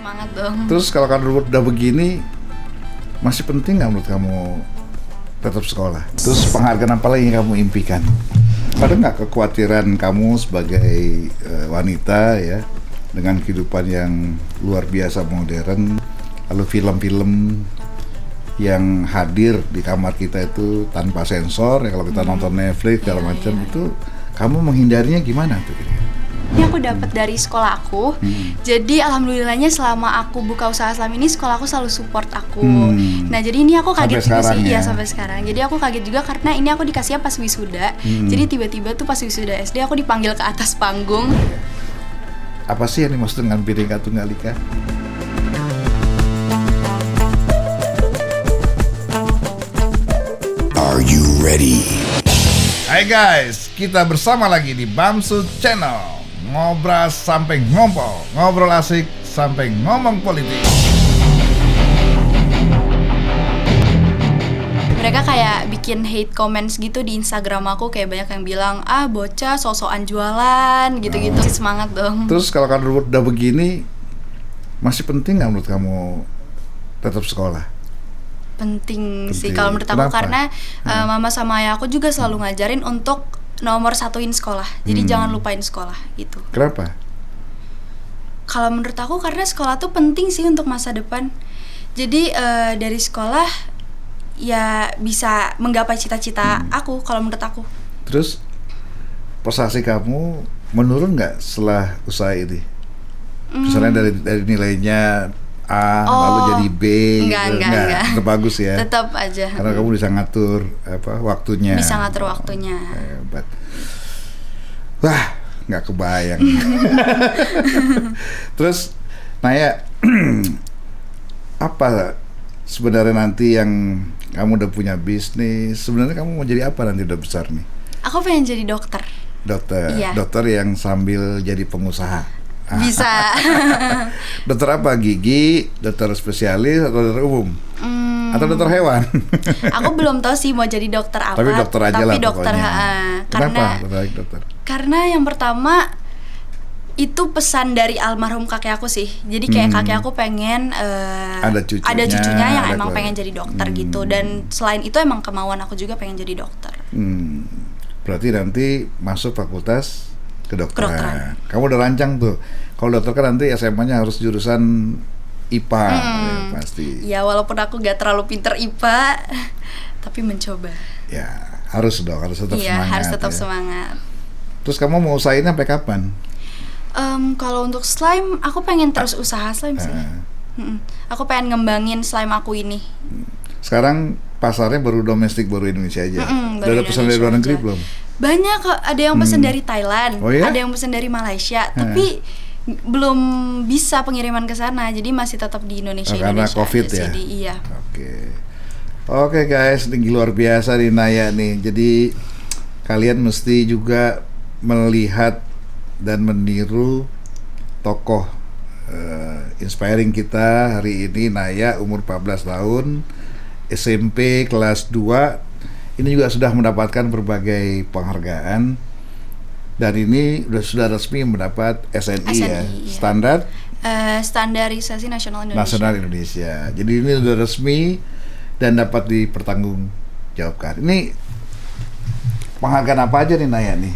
semangat dong. Terus kalau kamu udah begini, masih penting nggak menurut kamu tetap sekolah? Terus penghargaan apa lagi yang kamu impikan? Ada nggak kekhawatiran kamu sebagai wanita ya, dengan kehidupan yang luar biasa modern, lalu film-film yang hadir di kamar kita itu tanpa sensor ya, kalau kita nonton Netflix segala macam itu, kamu menghindarinya gimana tuh? Ini aku dapat dari sekolah aku. Jadi alhamdulillahnya selama aku buka usaha selama ini sekolah aku selalu support aku. Nah jadi ini aku kaget juga sih, iya sampai sekarang. Jadi aku kaget juga karena ini aku dikasihnya pas wisuda. Jadi tiba-tiba tuh pas wisuda SD aku dipanggil ke atas panggung. Apa sih yang dimaksud dengan Bhinneka Tunggal Ika? Are you ready? Hai guys, kita bersama lagi di Bamsu Channel. Ngobras sampai ngompol, ngobrol asik sampai ngomong politik. Mereka kayak bikin hate comments gitu di Instagram aku, kayak banyak yang bilang bocah so-soan jualan gitu-gitu. Semangat dong. Terus kalau kamu udah begini, masih penting nggak menurut kamu tetap sekolah? Penting sih kalau menurut aku. Kenapa? Karena mama sama ayah aku juga selalu ngajarin untuk nomor satuin sekolah. Jadi jangan lupain sekolah gitu. Kenapa? Kalau menurut aku karena sekolah tuh penting sih untuk masa depan. Jadi dari sekolah ya bisa menggapai cita-cita aku kalau menurut aku. Terus prestasi kamu menurun nggak setelah usaha ini? Misalnya dari nilainya A lalu jadi B, enggak. Tetap bagus ya. Tetap aja. Karena kamu bisa ngatur waktunya. Bisa ngatur waktunya. Hebat. Wah, nggak kebayang. Terus, Naya, apa sebenarnya nanti yang kamu udah punya bisnis? Sebenarnya kamu mau jadi apa nanti udah besar nih? Aku pengen jadi dokter. Dokter, iya. Dokter yang sambil jadi pengusaha. Bisa. Dokter apa? Gigi, dokter spesialis, atau dokter umum? Atau dokter hewan? Aku belum tahu sih mau jadi dokter apa. Tapi dokter aja lah dokter, pokoknya. Kenapa dokter? Karena yang pertama itu pesan dari almarhum kakek aku sih. Jadi kayak kakek aku pengen ada cucunya yang emang pengen jadi dokter gitu. Dan selain itu emang kemauan aku juga pengen jadi dokter. Berarti nanti masuk fakultas kedokteran. Kamu udah rancang tuh. Kalau dokter kan nanti SMA-nya harus jurusan IPA, ya, pasti. Ya walaupun aku gak terlalu pinter IPA, tapi mencoba. Ya harus dong, harus tetap semangat. Iya harus tetap semangat. Terus kamu mau usahain sampai kapan? Kalau untuk slime, aku pengen terus usaha slime sih. Aku pengen ngembangin slime aku ini. Sekarang pasarnya baru domestik, baru Indonesia aja. Udah ada pesan dari luar negeri belum? Banyak kok, ada yang pesan dari Thailand, ya? ada yang pesan dari Malaysia, tapi belum bisa pengiriman ke sana, jadi masih tetap di Indonesia. Karena COVID ya. Iya. Oke guys, ini luar biasa nih Naya nih. Jadi kalian mesti juga melihat dan meniru tokoh inspiring kita hari ini. Naya umur 14 tahun, SMP kelas 2. Ini juga sudah mendapatkan berbagai penghargaan, dan ini sudah resmi mendapat SNI ya, standar Standarisasi Nasional Indonesia. Jadi ini sudah resmi dan dapat dipertanggungjawabkan. Ini penghargaan apa aja nih Naya nih?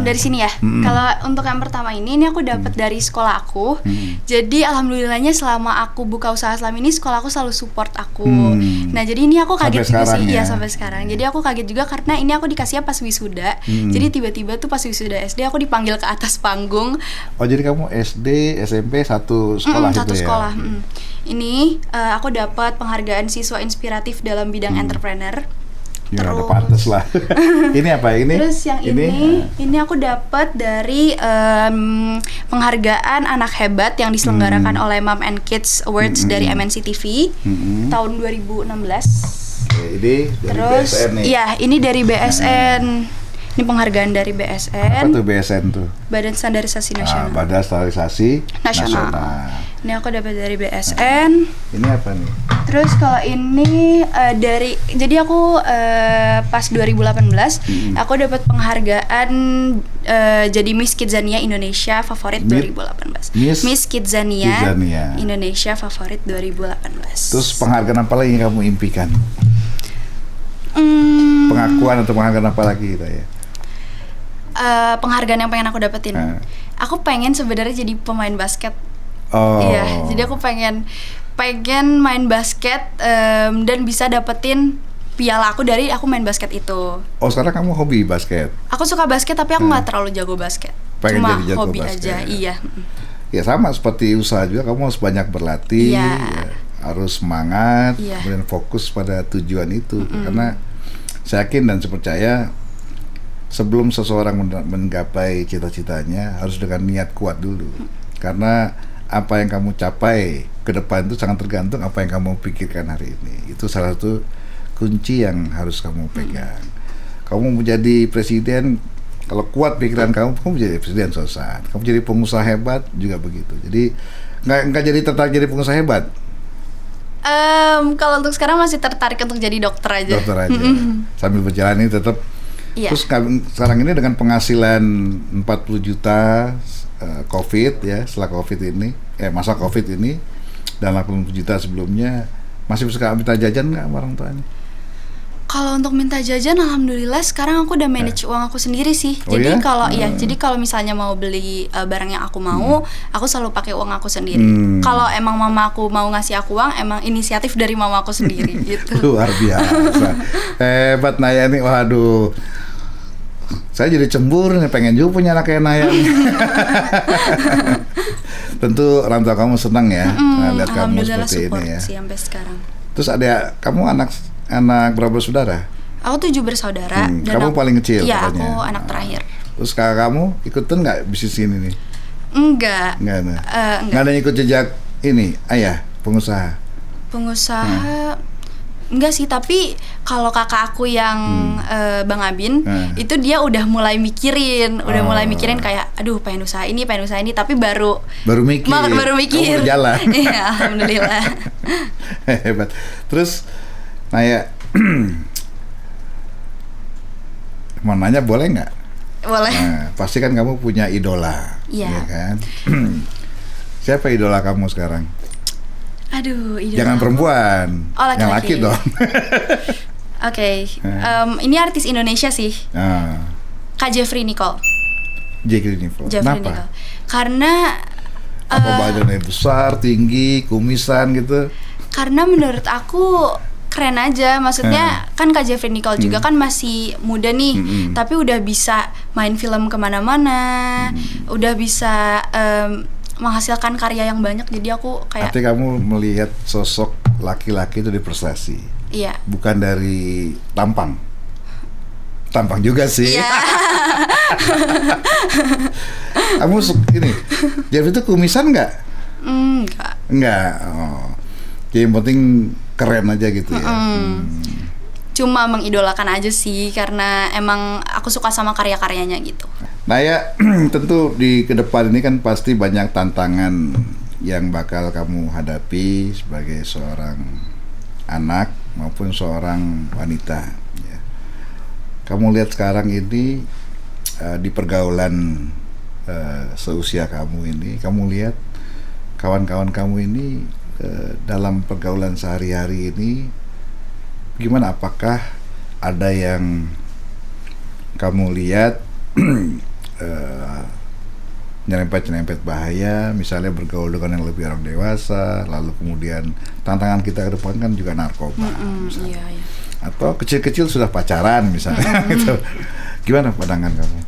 Dari sini ya. Kalau untuk yang pertama ini aku dapat dari sekolah aku. Jadi alhamdulillahnya selama aku buka usaha selama ini sekolah aku selalu support aku. Nah jadi ini aku kaget juga sih, iya sampai sekarang. Jadi aku kaget juga karena ini aku dikasihnya pas wisuda. Jadi tiba-tiba tuh pas wisuda SD aku dipanggil ke atas panggung. Oh jadi kamu SD, SMP satu sekolah satu itu sekolah. Ya? Ini aku dapat penghargaan siswa inspiratif dalam bidang entrepreneur. Ya, udah pantes lah. Ini apa ini? Terus yang ini aku dapat dari penghargaan anak hebat yang diselenggarakan oleh Mom and Kids Awards dari MNC TV tahun 2016. Ini dari Terus, BSN nih. Iya, ini dari BSN. Ini penghargaan dari BSN. Apa tuh BSN tuh? Badan Standarisasi Nasional. Badan Standarisasi Nasional. Ini aku dapat dari BSN. Ini apa nih? Terus kalau ini jadi aku pas 2018 aku dapat penghargaan jadi Miss Kidzania Indonesia Favorit 2018. Miss Kidzania Indonesia Favorit 2018. Terus penghargaan apa lagi yang kamu impikan? Pengakuan atau penghargaan apa lagi gitu ya? Penghargaan yang pengen aku dapetin. Aku pengen sebenarnya jadi pemain basket. Iya, jadi aku pengen main basket dan bisa dapetin piala aku dari aku main basket itu. Oh, sekarang kamu hobi basket? Aku suka basket tapi aku nggak terlalu jago basket. Pengen Cuma jadi jago hobi basket. aja, iya. Ya sama seperti usaha juga, kamu harus banyak berlatih, ya, harus semangat, kemudian fokus pada tujuan itu. Karena saya yakin dan saya percaya sebelum seseorang menggapai cita-citanya harus dengan niat kuat dulu. Karena apa yang kamu capai ke depan itu sangat tergantung apa yang kamu pikirkan hari ini. Itu salah satu kunci yang harus kamu pegang. Kamu menjadi presiden, kalau kuat pikiran kamu menjadi presiden selesai. Kamu jadi pengusaha hebat juga begitu. Jadi nggak jadi tertarik jadi pengusaha hebat. Kalau untuk sekarang masih tertarik untuk jadi dokter aja. Dokter aja. Sambil berjalan ini tetap. Terus sekarang ini dengan penghasilan 40 juta COVID ya, setelah COVID ini, masa COVID ini, dan 80 juta sebelumnya, masih bisa minta jajan nggak sama orang tuanya? Kalau untuk minta jajan, alhamdulillah sekarang aku udah manage uang aku sendiri sih. Jadi kalau misalnya mau beli barang yang aku mau, aku selalu pakai uang aku sendiri. Kalau emang mama aku mau ngasih aku uang, emang inisiatif dari mama aku sendiri gitu. Luar biasa. Hebat Naya nih, waduh. Saya jadi cemburu nih, pengen juga punya anak kayak Naya nih. Tentu orang tua kamu senang ya lihat kamu seperti ini ya. Sih sampai sekarang. Terus kamu anak berapa bersaudara? Aku 7 bersaudara. Dan kamu paling kecil? Iya, katanya. aku anak terakhir. Terus kakak kamu ikutan nggak bisnis ini nih? Enggak. Nggak ada yang ikut jejak ini, ayah pengusaha? Enggak sih, tapi kalau kakak aku yang Bang Abin itu dia udah mulai mikirin, kayak aduh pengen usaha ini, tapi baru mikir. Baru jalan. Iya, alhamdulillah. Hebat. Terus Naya, mau nanya boleh nggak? Boleh. Pasti kan kamu punya idola, ya kan? Siapa idola kamu sekarang? Aduh, idola. Jangan perempuan, yang laki dong. Oke. Ini artis Indonesia sih. Kak Jeffrey Nicole. Kenapa? Karena apa badannya besar, tinggi, kumisan gitu? Karena menurut aku keren aja, maksudnya kan Kak Jeffrey Nicole juga kan masih muda nih, tapi udah bisa main film kemana-mana, udah bisa menghasilkan karya yang banyak. Jadi aku kayak. Artinya kamu melihat sosok laki-laki itu di prestasi. Iya. Bukan dari tampang. Tampang juga sih. Iya. Kamu ini, Jeffrey itu kumisan nggak? Enggak. Oh. Jadi yang penting keren aja gitu ya. Cuma mengidolakan aja sih, karena emang aku suka sama karya-karyanya gitu. Nah ya, tentu di kedepan ini kan pasti banyak tantangan yang bakal kamu hadapi sebagai seorang anak maupun seorang wanita. Ya. Kamu lihat sekarang ini di pergaulan seusia kamu ini, kamu lihat kawan-kawan kamu ini dalam pergaulan sehari-hari ini gimana? Apakah ada yang kamu lihat nyerempet bahaya, misalnya bergaul dengan yang lebih orang dewasa, lalu kemudian tantangan kita ke depan kan juga narkoba, misalnya. Iya. Atau kecil-kecil sudah pacaran misalnya, gitu. Gimana pandangan kamu?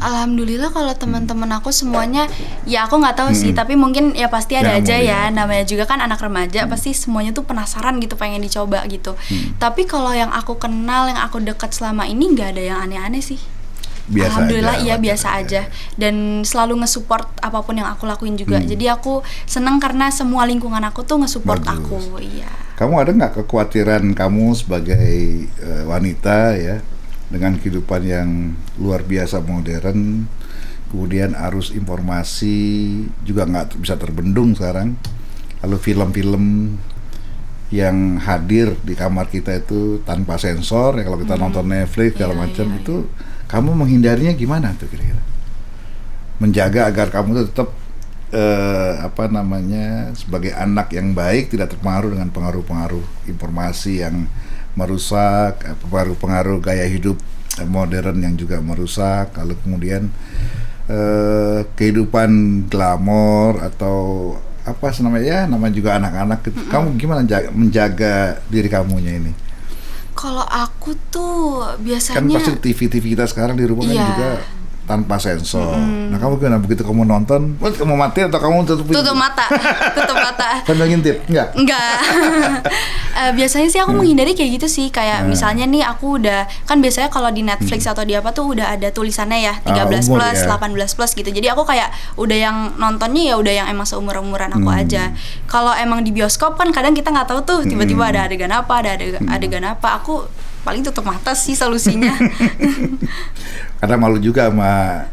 Alhamdulillah kalau teman-teman aku semuanya, ya aku nggak tahu sih, tapi mungkin ya pasti ada aja ya, namanya juga kan anak remaja, pasti semuanya tuh penasaran gitu, pengen dicoba gitu. Tapi kalau yang aku kenal, yang aku dekat selama ini nggak ada yang aneh-aneh sih. Biasa Alhamdulillah aja, biasa aja. Dan selalu nge-support apapun yang aku lakuin juga. Jadi aku seneng karena semua lingkungan aku tuh nge-support aku. Iya. Kamu ada nggak kekhawatiran kamu sebagai wanita ya, dengan kehidupan yang luar biasa modern, kemudian arus informasi juga nggak bisa terbendung sekarang, lalu film-film yang hadir di kamar kita itu tanpa sensor ya, kalau kita nonton Netflix segala macam itu Kamu menghindarinya gimana tuh kira-kira? Menjaga agar kamu tuh tetap sebagai anak yang baik, tidak terpengaruh dengan pengaruh-pengaruh informasi yang merusak, pengaruh-pengaruh gaya hidup modern yang juga merusak, lalu kemudian kehidupan glamor atau apa namanya juga anak-anak. Kamu gimana menjaga diri kamunya ini? Kalau aku tuh biasanya Kan pasti TV kita sekarang di rumah kan juga tanpa sensor. Nah kamu gimana begitu kamu nonton? Kamu mati atau kamu tutup mata? Tutup mata. Sambil ngintip? Enggak. Biasanya sih aku menghindari kayak gitu sih. Kayak misalnya nih aku udah, kan biasanya kalau di Netflix atau di apa tuh udah ada tulisannya ya 13 umur, plus, ya. 18 plus gitu. Jadi aku kayak udah yang nontonnya ya udah yang emang seumur-umuran aku aja. Kalau emang di bioskop kan kadang kita nggak tahu tuh tiba-tiba ada adegan apa, adegan apa. Aku paling tutup mata sih solusinya. Karena malu juga sama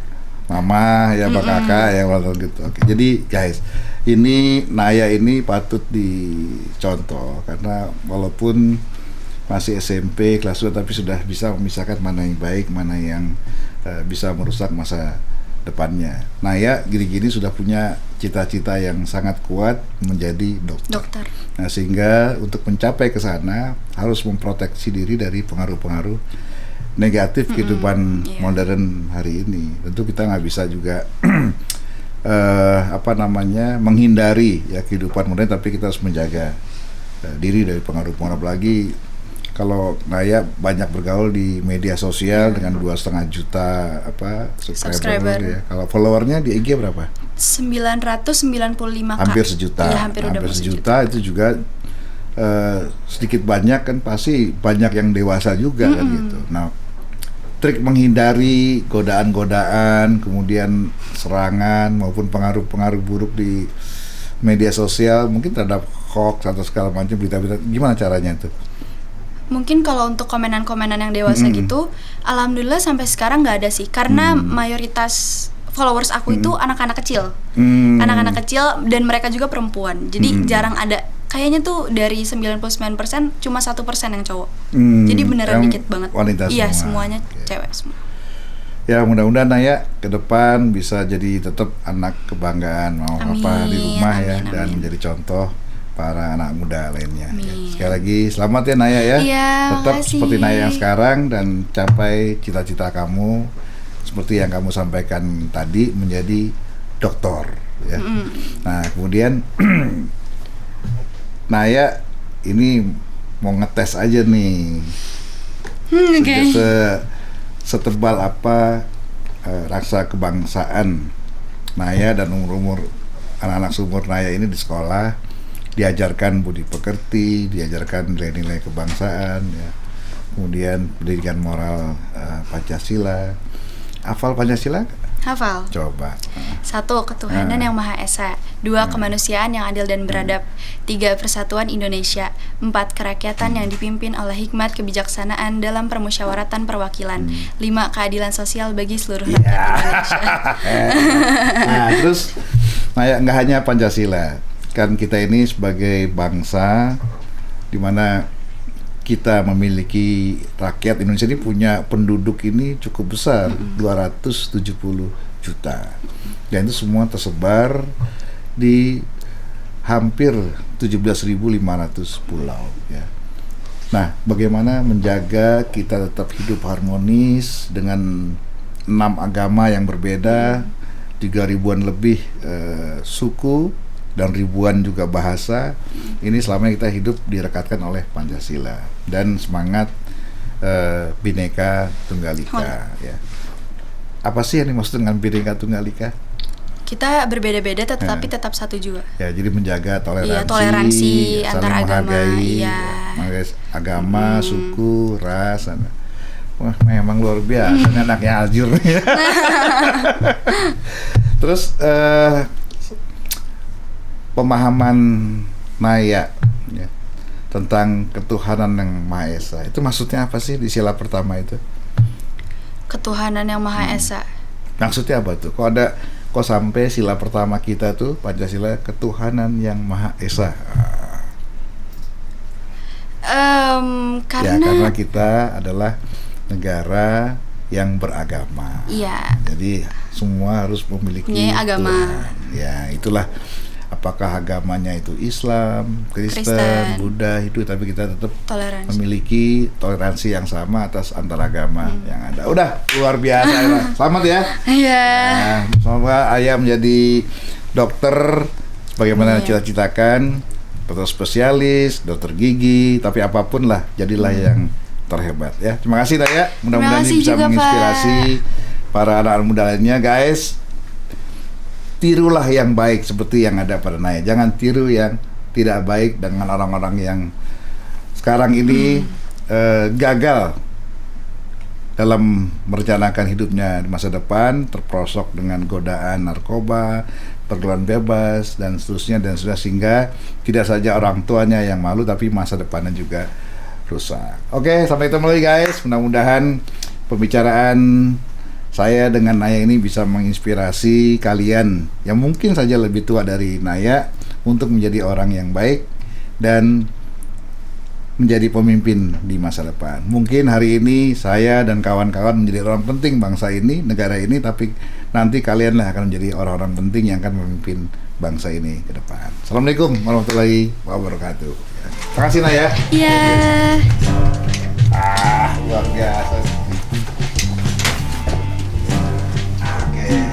mama ya, sama kakak yang nonton gitu. Oke. Jadi guys, ini Naya ini patut dicontoh karena walaupun masih SMP kelas 2 tapi sudah bisa memisahkan mana yang baik, mana yang bisa merusak masa depannya. Naya gini-gini sudah punya cita-cita yang sangat kuat menjadi dokter. Nah, sehingga untuk mencapai ke sana harus memproteksi diri dari pengaruh-pengaruh negatif kehidupan modern hari ini. Tentu kita nggak bisa juga menghindari ya kehidupan modern, tapi kita harus menjaga diri dari pengaruh-pengaruh. Apalagi kalau Naya banyak bergaul di media sosial dengan 2,5 juta subscriber ya. Kalau followernya di IG berapa? 995K. Hampir sejuta. Iya, hampir sejuta. Itu juga sedikit banyak kan, pasti banyak yang dewasa juga kan gitu. Nah, trik menghindari godaan-godaan, kemudian serangan maupun pengaruh-pengaruh buruk di media sosial, mungkin terhadap hoax atau segala macam berita-berita, gimana caranya itu? Mungkin kalau untuk komenan-komenan yang dewasa gitu, alhamdulillah sampai sekarang nggak ada sih, karena mayoritas followers aku itu anak-anak kecil, anak-anak kecil dan mereka juga perempuan, jadi jarang ada. Kayaknya tuh dari 99% cuma 1% yang cowok. Jadi beneran dikit banget. Wanita semua. Iya, semuanya cewek semua. Ya mudah-mudahan Naya ke depan bisa jadi tetap anak kebanggaan mau apa di rumah ya, dan menjadi contoh para anak muda lainnya. Ya. Sekali lagi selamat ya Naya ya. Iya, tetap makasih. Seperti Naya yang sekarang dan capai cita-cita kamu seperti yang kamu sampaikan tadi, menjadi dokter ya. Nah, kemudian Naya ini mau ngetes aja nih, setebal apa rasa kebangsaan Naya, dan umur anak-anak seumur Naya ini di sekolah diajarkan budi pekerti, diajarkan nilai-nilai kebangsaan, ya. Kemudian pendidikan moral Pancasila. Hafal Pancasila? Hafal. Coba. 1. Ketuhanan yang Maha Esa. 2. Kemanusiaan yang adil dan beradab. 3. Persatuan Indonesia. 4. Kerakyatan yang dipimpin oleh hikmat kebijaksanaan dalam permusyawaratan perwakilan. 5. Keadilan sosial bagi seluruh rakyat Indonesia. Nah, terus nggak hanya Pancasila, kan kita ini sebagai bangsa di mana kita memiliki rakyat Indonesia ini punya penduduk ini cukup besar, 270 juta. Dan itu semua tersebar di hampir 17.500 pulau ya. Nah, bagaimana menjaga kita tetap hidup harmonis dengan 6 agama yang berbeda, 3.000-an lebih suku, dan ribuan juga bahasa. Ini selama kita hidup direkatkan oleh Pancasila dan semangat Bhinneka Tunggal Ika ya. Apa sih yang dimaksud dengan Bhinneka Tunggal Ika? Kita berbeda-beda tetapi tetap satu juga. Ya, jadi menjaga toleransi, iya, toleransi antar agama, menghargai agama, suku, ras. Wah, memang luar biasa anaknya Aljur. Terus pemahaman Naya ya, tentang ketuhanan yang Maha Esa, itu maksudnya apa sih di sila pertama itu? Ketuhanan yang Maha Esa. Maksudnya apa tuh? Kok sampai sila pertama kita tuh Pancasila, ketuhanan yang Maha Esa? Karena kita adalah negara yang beragama. Iya. Jadi semua harus memiliki Punya agama. Tuhan. Ya, itulah. Apakah agamanya itu Islam, Kristen, Buddha, itu, tapi kita tetap memiliki toleransi yang sama atas antar agama yang ada. Udah luar biasa ya. Selamat ya. Iya. Nah, semoga Ayah menjadi dokter sebagaimana cita-citakan, dokter spesialis, dokter gigi, tapi apapun lah, jadilah yang terhebat ya. Terima kasih Naya. Mudah-mudahan ini bisa menginspirasi para anak-anak muda lainnya, guys. Tirulah yang baik seperti yang ada pada Naya. Jangan tiru yang tidak baik dengan orang-orang yang sekarang ini gagal dalam merencanakan hidupnya di masa depan, terperosok dengan godaan narkoba, pergaulan bebas, dan seterusnya, sehingga tidak saja orang tuanya yang malu, tapi masa depannya juga rusak. Oke, sampai ketemu lagi guys. Mudah-mudahan pembicaraan saya dengan Naya ini bisa menginspirasi kalian yang mungkin saja lebih tua dari Naya untuk menjadi orang yang baik dan menjadi pemimpin di masa depan. Mungkin hari ini saya dan kawan-kawan menjadi orang penting bangsa ini, negara ini, tapi nanti kalianlah akan menjadi orang-orang penting yang akan memimpin bangsa ini ke depan. Assalamualaikum warahmatullahi wabarakatuh. Terima kasih Naya. Iya. Luar biasa.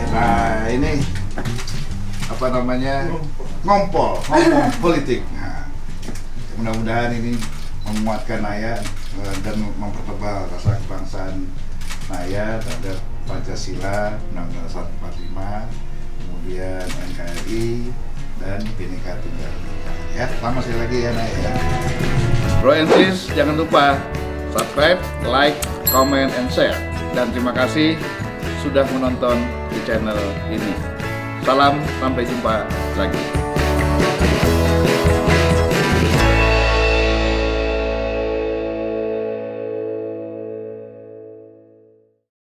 Nah, ini apa namanya, ngompol politik. Nah, mudah-mudahan ini menguatkan Naya dan mempertebal rasa kebangsaan Naya terhadap Pancasila, Undang-Undang 145, kemudian NKRI dan Bhinneka Tunggal Ika. Ya, selamat sekali lagi ya Naya. Bro and sis, jangan lupa subscribe, like, comment, and share. Dan terima kasih sudah menonton di channel ini. Salam, sampai jumpa lagi.